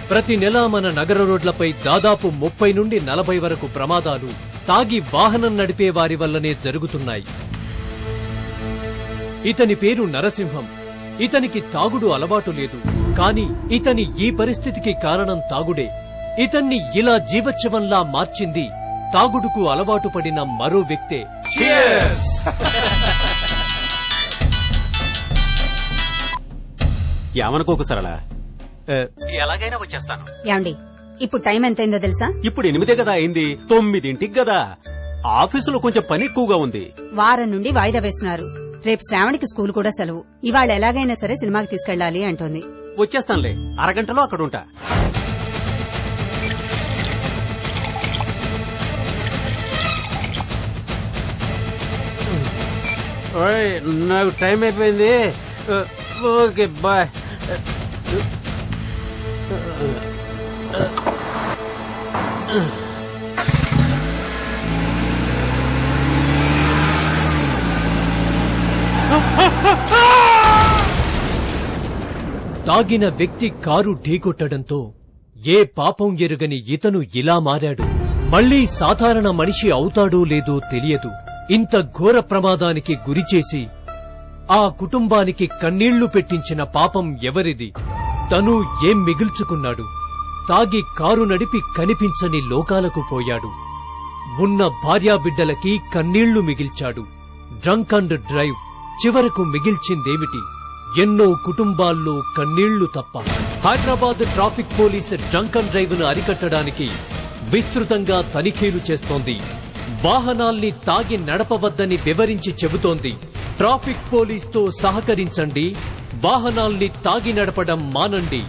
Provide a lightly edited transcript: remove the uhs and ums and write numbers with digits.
ప్రతి నెలా మన నగర రోడ్లపై దాదాపు 30 నుండి 40 వరకు ప్రమాదాలు తాగి వాహనం నడిపే వారి వల్లనే జరుగుతున్నాయి. ఇతని పేరు నరసింహం. ఇతనికి తాగుడు అలవాటు లేదు. కాని ఇతని ఈ పరిస్థితికి కారణం తాగుడే. ఇతన్ని ఇలా జీవచ్ఛవంలా మార్చింది తాగుడుకు అలవాటు పడిన మరో వ్యక్తే. ఏమనుకోకు సరళ, ఎలాగైనా వచ్చేస్తాను. ఏమండి, ఇప్పుడు టైం ఎంతైందో తెలుసా? ఇప్పుడు 8 కదా అయింది, 9ంటికి కదా. ఆఫీసులో కొంచెం పని ఎక్కువగా ఉంది. వారం నుండి వాయిదా వేస్తున్నారు. రేపు శ్రావణికి స్కూల్ కూడా సెలవు. ఇవాళ ఎలాగైనా సరే సినిమాకి తీసుకెళ్లాలి అంటోంది. వచ్చేస్తానులే, అరగంటలో అక్కడ ఉంటా. నాకు టైం అయిపోయింది. Okay bye. తాగిన వ్యక్తి కారు ఢీకొట్టడంతో ఏ పాపం ఎరుగని ఇతను ఇలా మారాడు. మళ్లీ సాధారణ మనిషి అవుతాడో లేదో తెలియదు. ఇంత ఘోర ప్రమాదానికి గురిచేసి ఆ కుటుంబానికి కన్నీళ్లు పెట్టించిన పాపం ఎవరిది? తను ఏం మిగుల్చుకున్నాడు? తాగి కారు నడిపి కనిపించని లోకాలకు పోయాడు. ఉన్న భార్యాబిడ్డలకి కన్నీళ్లు మిగిల్చాడు. డ్రంక్ అండ్ డ్రైవ్ చివరకు మిగిల్చిందేమిటి? ఎన్నో కుటుంబాల్లో కన్నీళ్లు తప్ప. Hyderabad traffic police drunk and drive ను అరికట్టడానికి విస్తృతంగా తనిఖీలు చేస్తోంది. వాహనాల్ని తాగి నడపవద్దని వివరించి చెబుతోంది. ట్రాఫిక్ పోలీస్తో సహకరించండి, వాహనాల్ని తాగి నడపడం మానండి.